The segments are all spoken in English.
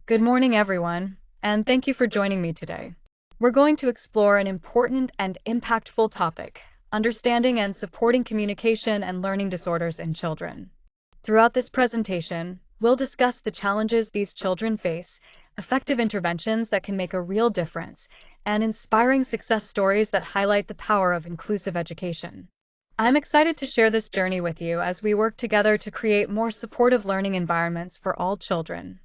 Good morning, everyone, and thank you for joining me today. We're going to explore an important and impactful topic, understanding and supporting communication and learning disorders in children. Throughout this presentation, we'll discuss the challenges these children face, effective interventions that can make a real difference, and inspiring success stories that highlight the power of inclusive education. I'm excited to share this journey with you as we work together to create more supportive learning environments for all children.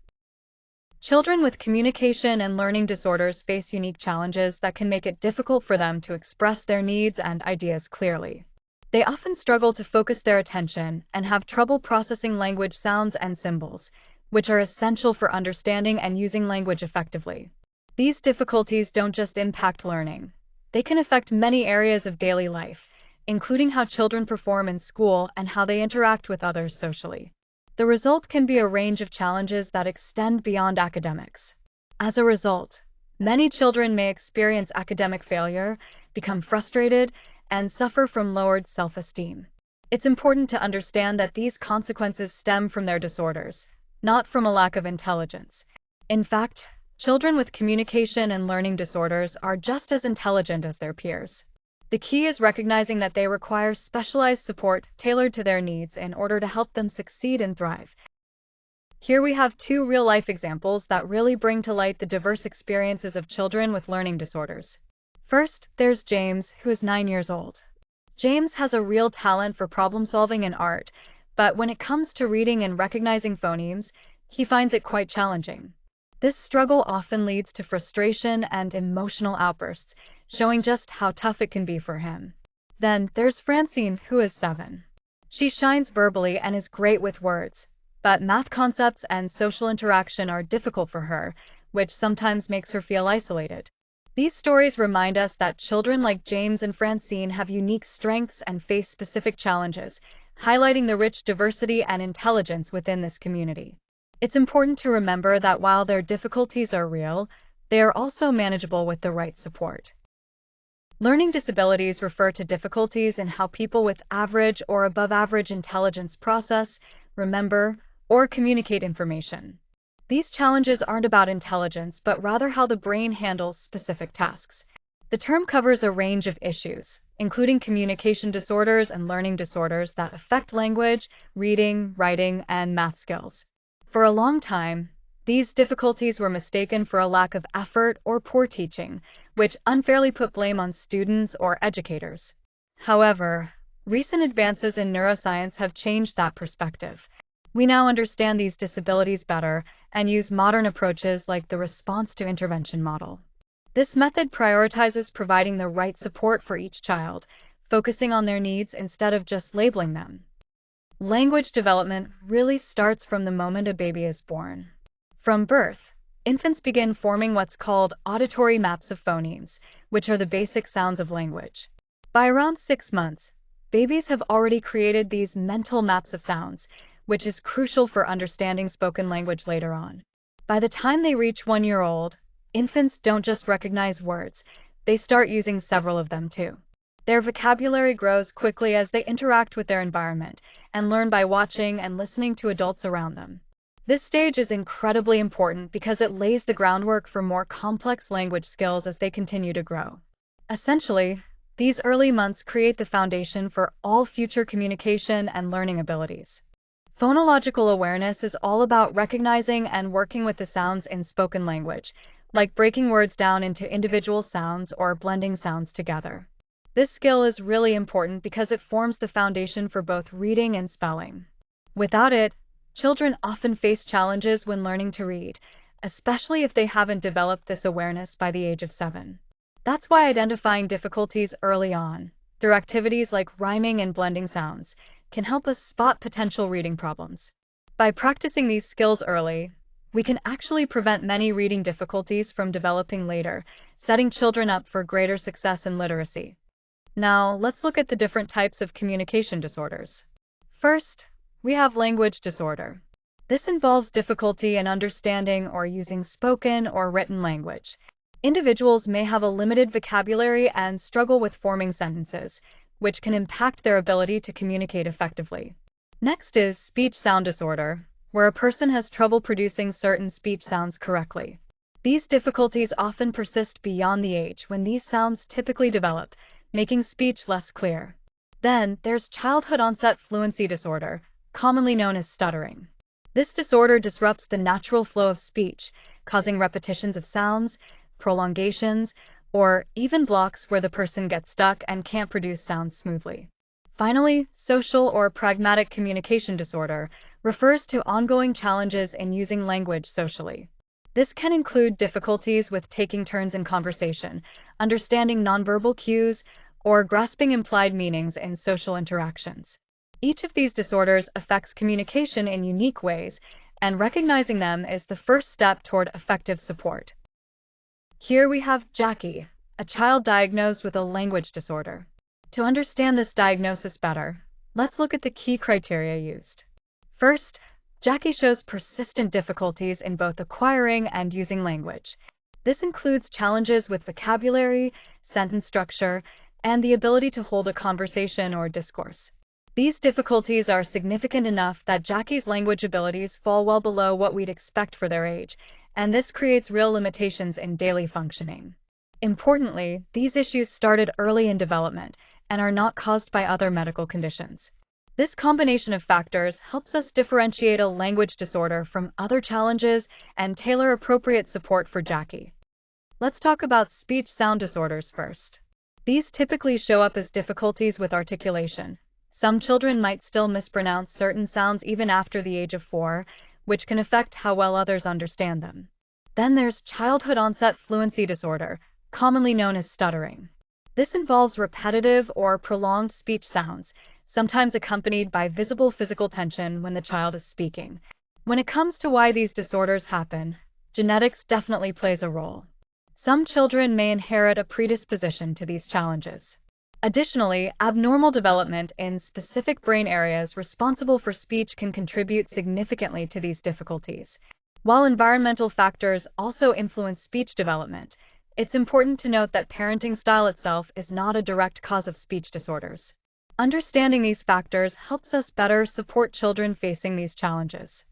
Children with communication and learning disorders face unique challenges that can make it difficult for them to express their needs and ideas clearly. They often struggle to focus their attention and have trouble processing language sounds and symbols, which are essential for understanding and using language effectively. These difficulties don't just impact learning. They can affect many areas of daily life, including how children perform in school and how they interact with others socially. The result can be a range of challenges that extend beyond academics. As a result, many children may experience academic failure, become frustrated, and suffer from lowered self-esteem. It's important to understand that these consequences stem from their disorders, not from a lack of intelligence. In fact, children with communication and learning disorders are just as intelligent as their peers. The key is recognizing that they require specialized support tailored to their needs in order to help them succeed and thrive. Here we have two real-life examples that really bring to light the diverse experiences of children with learning disorders. First, there's James, who is 9 years old. James has a real talent for problem-solving and art, but when it comes to reading and recognizing phonemes, he finds it quite challenging. This struggle often leads to frustration and emotional outbursts, showing just how tough it can be for him. Then there's Francine, who is 7. She shines verbally and is great with words, but math concepts and social interaction are difficult for her, which sometimes makes her feel isolated. These stories remind us that children like James and Francine have unique strengths and face specific challenges, highlighting the rich diversity and intelligence within this community. It's important to remember that while their difficulties are real, they are also manageable with the right support. Learning disabilities refer to difficulties in how people with average or above average intelligence process, remember, or communicate information. These challenges aren't about intelligence, but rather how the brain handles specific tasks. The term covers a range of issues, including communication disorders and learning disorders that affect language, reading, writing, and math skills. For a long time, these difficulties were mistaken for a lack of effort or poor teaching, which unfairly put blame on students or educators. However, recent advances in neuroscience have changed that perspective. We now understand these disabilities better and use modern approaches like the response to intervention model. This method prioritizes providing the right support for each child, focusing on their needs instead of just labeling them. Language development really starts from the moment a baby is born. From birth, infants begin forming what's called auditory maps of phonemes, which are the basic sounds of language. By around 6 months, babies have already created these mental maps of sounds, which is crucial for understanding spoken language later on. By the time they reach 1 year old, infants don't just recognize words, they start using several of them too. Their vocabulary grows quickly as they interact with their environment and learn by watching and listening to adults around them. This stage is incredibly important because it lays the groundwork for more complex language skills as they continue to grow. Essentially, these early months create the foundation for all future communication and learning abilities. Phonological awareness is all about recognizing and working with the sounds in spoken language, like breaking words down into individual sounds or blending sounds together. This skill is really important because it forms the foundation for both reading and spelling. Without it, children often face challenges when learning to read, especially if they haven't developed this awareness by the age of 7. That's why identifying difficulties early on, through activities like rhyming and blending sounds, can help us spot potential reading problems. By practicing these skills early, we can actually prevent many reading difficulties from developing later, setting children up for greater success in literacy. Now, let's look at the different types of communication disorders. First, we have language disorder. This involves difficulty in understanding or using spoken or written language. Individuals may have a limited vocabulary and struggle with forming sentences, which can impact their ability to communicate effectively. Next is speech sound disorder, where a person has trouble producing certain speech sounds correctly. These difficulties often persist beyond the age when these sounds typically develop, making speech less clear. Then, there's childhood onset fluency disorder, commonly known as stuttering. This disorder disrupts the natural flow of speech, causing repetitions of sounds, prolongations, or even blocks where the person gets stuck and can't produce sounds smoothly. Finally, social or pragmatic communication disorder refers to ongoing challenges in using language socially. This can include difficulties with taking turns in conversation, understanding nonverbal cues, or grasping implied meanings in social interactions. Each of these disorders affects communication in unique ways, and recognizing them is the first step toward effective support. Here we have Jackie, a child diagnosed with a language disorder. To understand this diagnosis better, let's look at the key criteria used. First, Jackie shows persistent difficulties in both acquiring and using language. This includes challenges with vocabulary, sentence structure, and the ability to hold a conversation or discourse. These difficulties are significant enough that Jackie's language abilities fall well below what we'd expect for their age, and this creates real limitations in daily functioning. Importantly, these issues started early in development and are not caused by other medical conditions. This combination of factors helps us differentiate a language disorder from other challenges and tailor appropriate support for Jackie. Let's talk about speech sound disorders first. These typically show up as difficulties with articulation. Some children might still mispronounce certain sounds even after the age of 4, which can affect how well others understand them. Then there's childhood onset fluency disorder, commonly known as stuttering. This involves repetitive or prolonged speech sounds, sometimes accompanied by visible physical tension when the child is speaking. When it comes to why these disorders happen, genetics definitely plays a role. Some children may inherit a predisposition to these challenges. Additionally, abnormal development in specific brain areas responsible for speech can contribute significantly to these difficulties. While environmental factors also influence speech development, it's important to note that parenting style itself is not a direct cause of speech disorders. Understanding these factors helps us better support children facing these challenges.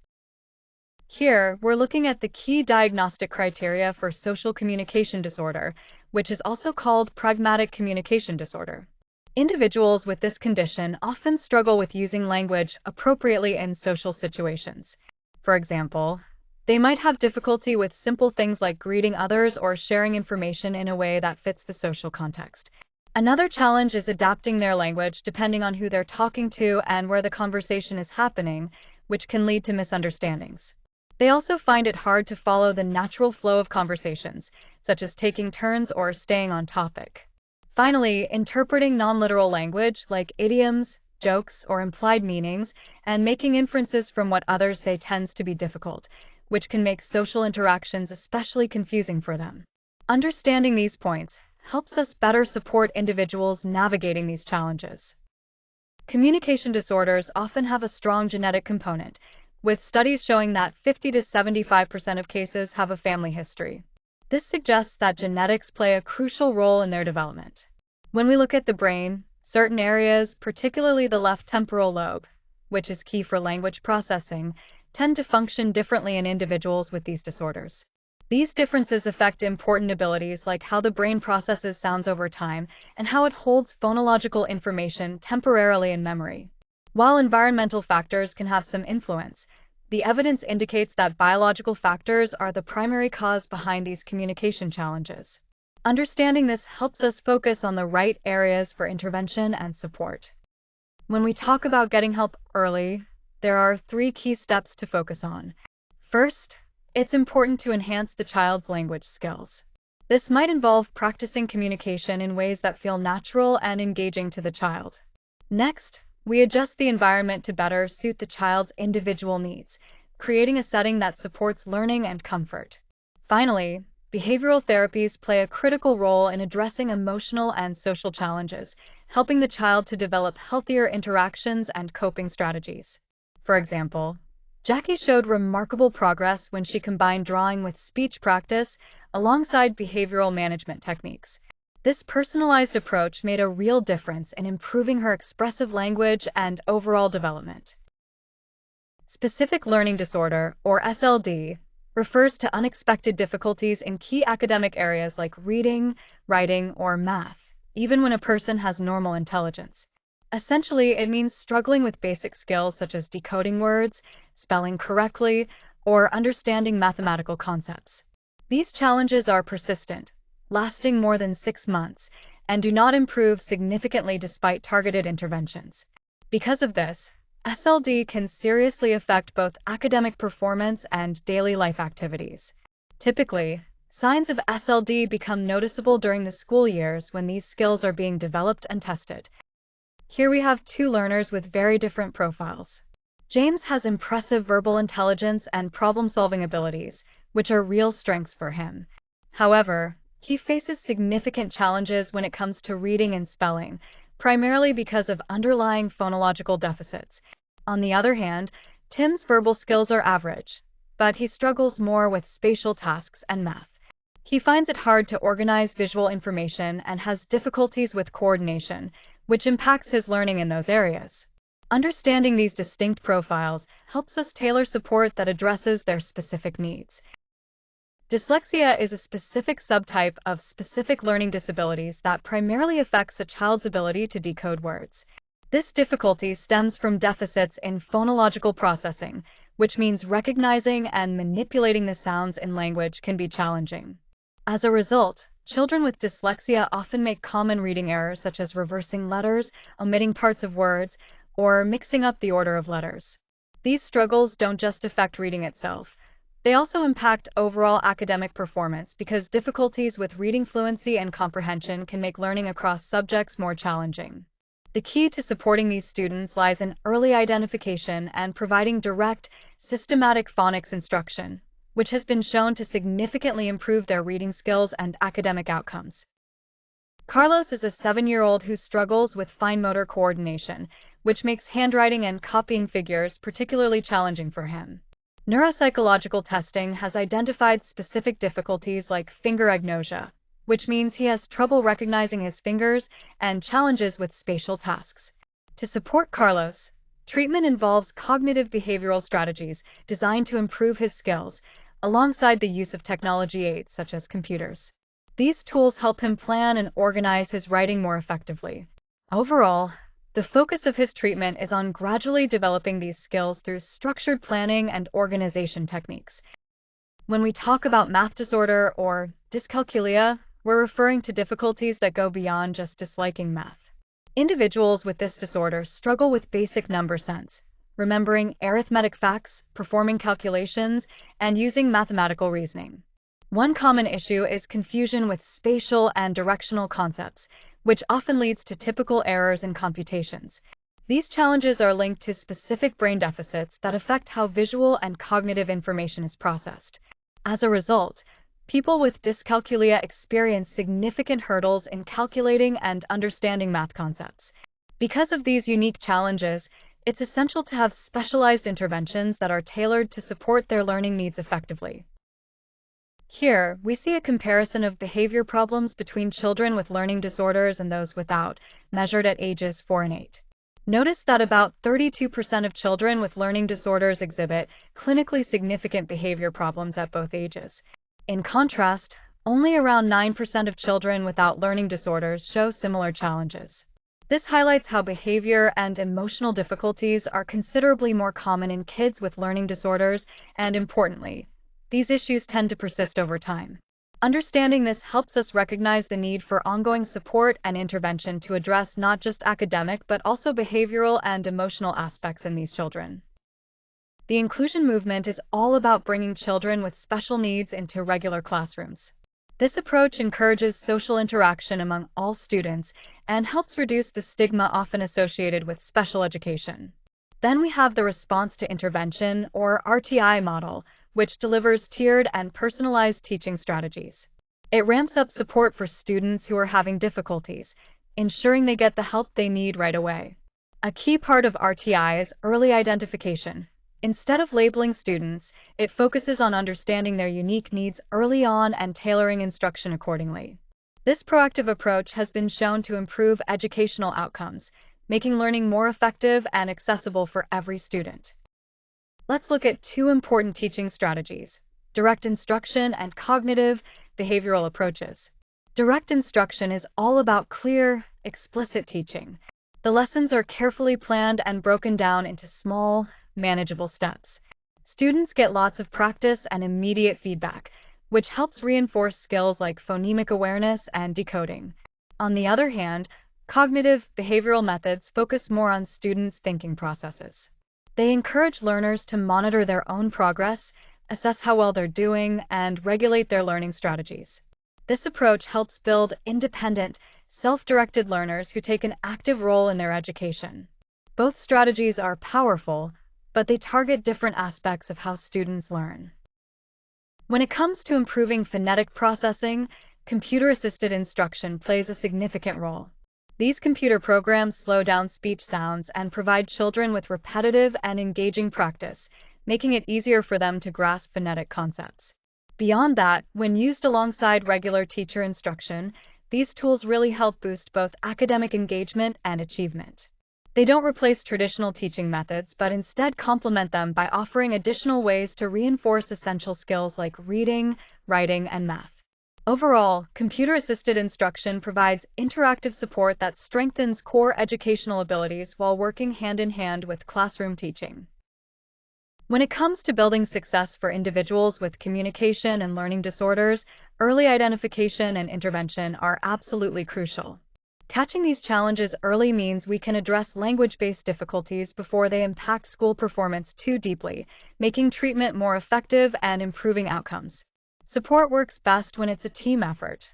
Here, we're looking at the key diagnostic criteria for social communication disorder, which is also called pragmatic communication disorder. Individuals with this condition often struggle with using language appropriately in social situations. For example, they might have difficulty with simple things like greeting others or sharing information in a way that fits the social context. Another challenge is adapting their language depending on who they're talking to and where the conversation is happening, which can lead to misunderstandings. They also find it hard to follow the natural flow of conversations, such as taking turns or staying on topic. Finally, interpreting non-literal language like idioms, jokes, or implied meanings, and making inferences from what others say tends to be difficult, which can make social interactions especially confusing for them. Understanding these points helps us better support individuals navigating these challenges. Communication disorders often have a strong genetic component, with studies showing that 50 to 75% of cases have a family history. This suggests that genetics play a crucial role in their development. When we look at the brain, certain areas, particularly the left temporal lobe, which is key for language processing, tend to function differently in individuals with these disorders. These differences affect important abilities like how the brain processes sounds over time and how it holds phonological information temporarily in memory. While environmental factors can have some influence, the evidence indicates that biological factors are the primary cause behind these communication challenges. Understanding this helps us focus on the right areas for intervention and support. When we talk about getting help early, there are 3 key steps to focus on. First, it's important to enhance the child's language skills. This might involve practicing communication in ways that feel natural and engaging to the child. Next, we adjust the environment to better suit the child's individual needs, creating a setting that supports learning and comfort. Finally, behavioral therapies play a critical role in addressing emotional and social challenges, helping the child to develop healthier interactions and coping strategies. For example, Jackie showed remarkable progress when she combined drawing with speech practice alongside behavioral management techniques. This personalized approach made a real difference in improving her expressive language and overall development. Specific learning disorder, or SLD, refers to unexpected difficulties in key academic areas like reading, writing, or math, even when a person has normal intelligence. Essentially, it means struggling with basic skills such as decoding words, spelling correctly, or understanding mathematical concepts. These challenges are persistent, lasting more than 6 months, and do not improve significantly despite targeted interventions. Because of this, SLD can seriously affect both academic performance and daily life activities. Typically, signs of SLD become noticeable during the school years when these skills are being developed and tested. Here we have two learners with very different profiles. James has impressive verbal intelligence and problem-solving abilities, which are real strengths for him. However, he faces significant challenges when it comes to reading and spelling, primarily because of underlying phonological deficits. On the other hand, Tim's verbal skills are average, but he struggles more with spatial tasks and math. He finds it hard to organize visual information and has difficulties with coordination, which impacts his learning in those areas. Understanding these distinct profiles helps us tailor support that addresses their specific needs. Dyslexia is a specific subtype of specific learning disabilities that primarily affects a child's ability to decode words. This difficulty stems from deficits in phonological processing, which means recognizing and manipulating the sounds in language can be challenging. As a result, children with dyslexia often make common reading errors such as reversing letters, omitting parts of words, or mixing up the order of letters. These struggles don't just affect reading itself. They also impact overall academic performance because difficulties with reading fluency and comprehension can make learning across subjects more challenging. The key to supporting these students lies in early identification and providing direct, systematic phonics instruction, which has been shown to significantly improve their reading skills and academic outcomes. Carlos is a 7-year-old who struggles with fine motor coordination, which makes handwriting and copying figures particularly challenging for him. Neuropsychological testing has identified specific difficulties like finger agnosia, which means he has trouble recognizing his fingers and challenges with spatial tasks. To support Carlos, treatment involves cognitive behavioral strategies designed to improve his skills, alongside the use of technology aids such as computers. These tools help him plan and organize his writing more effectively. Overall, the focus of his treatment is on gradually developing these skills through structured planning and organization techniques. When we talk about math disorder or dyscalculia, we're referring to difficulties that go beyond just disliking math. Individuals with this disorder struggle with basic number sense, remembering arithmetic facts, performing calculations, and using mathematical reasoning. One common issue is confusion with spatial and directional concepts, which often leads to typical errors in computations. These challenges are linked to specific brain deficits that affect how visual and cognitive information is processed. As a result, people with dyscalculia experience significant hurdles in calculating and understanding math concepts. Because of these unique challenges, it's essential to have specialized interventions that are tailored to support their learning needs effectively. Here, we see a comparison of behavior problems between children with learning disorders and those without, measured at ages 4 and 8. Notice that about 32% of children with learning disorders exhibit clinically significant behavior problems at both ages. In contrast, only around 9% of children without learning disorders show similar challenges. This highlights how behavior and emotional difficulties are considerably more common in kids with learning disorders, and importantly, these issues tend to persist over time. Understanding this helps us recognize the need for ongoing support and intervention to address not just academic but also behavioral and emotional aspects in these children. The inclusion movement is all about bringing children with special needs into regular classrooms. This approach encourages social interaction among all students and helps reduce the stigma often associated with special education. Then we have the response to intervention, or RTI model, which delivers tiered and personalized teaching strategies. It ramps up support for students who are having difficulties, ensuring they get the help they need right away. A key part of RTI is early identification. Instead of labeling students, it focuses on understanding their unique needs early on and tailoring instruction accordingly. This proactive approach has been shown to improve educational outcomes, making learning more effective and accessible for every student. Let's look at two important teaching strategies: direct instruction and cognitive behavioral approaches. Direct instruction is all about clear, explicit teaching. The lessons are carefully planned and broken down into small, manageable steps. Students get lots of practice and immediate feedback, which helps reinforce skills like phonemic awareness and decoding. On the other hand, cognitive behavioral methods focus more on students' thinking processes. They encourage learners to monitor their own progress, assess how well they're doing, and regulate their learning strategies. This approach helps build independent, self-directed learners who take an active role in their education. Both strategies are powerful, but they target different aspects of how students learn. When it comes to improving phonetic processing, computer-assisted instruction plays a significant role. These computer programs slow down speech sounds and provide children with repetitive and engaging practice, making it easier for them to grasp phonetic concepts. Beyond that, when used alongside regular teacher instruction, these tools really help boost both academic engagement and achievement. They don't replace traditional teaching methods, but instead complement them by offering additional ways to reinforce essential skills like reading, writing, and math. Overall, computer-assisted instruction provides interactive support that strengthens core educational abilities while working hand in hand with classroom teaching. When it comes to building success for individuals with communication and learning disorders, early identification and intervention are absolutely crucial. Catching these challenges early means we can address language-based difficulties before they impact school performance too deeply, making treatment more effective and improving outcomes. Support works best when it's a team effort.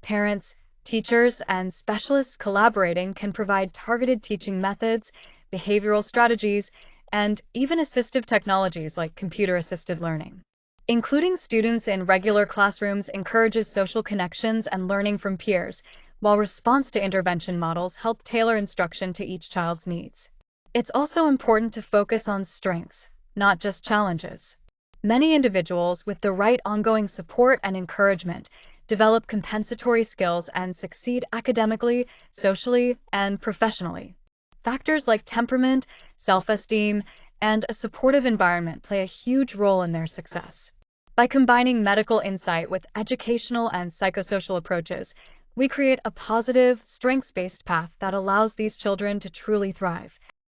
Parents, teachers, and specialists collaborating can provide targeted teaching methods, behavioral strategies, and even assistive technologies like computer-assisted learning. Including students in regular classrooms encourages social connections and learning from peers, while response to intervention models help tailor instruction to each child's needs. It's also important to focus on strengths, not just challenges. Many individuals with the right ongoing support and encouragement develop compensatory skills and succeed academically, socially, and professionally. Factors like temperament, self-esteem, and a supportive environment play a huge role in their success. By combining medical insight with educational and psychosocial approaches, we create a positive, strengths-based path that allows these children to truly thrive.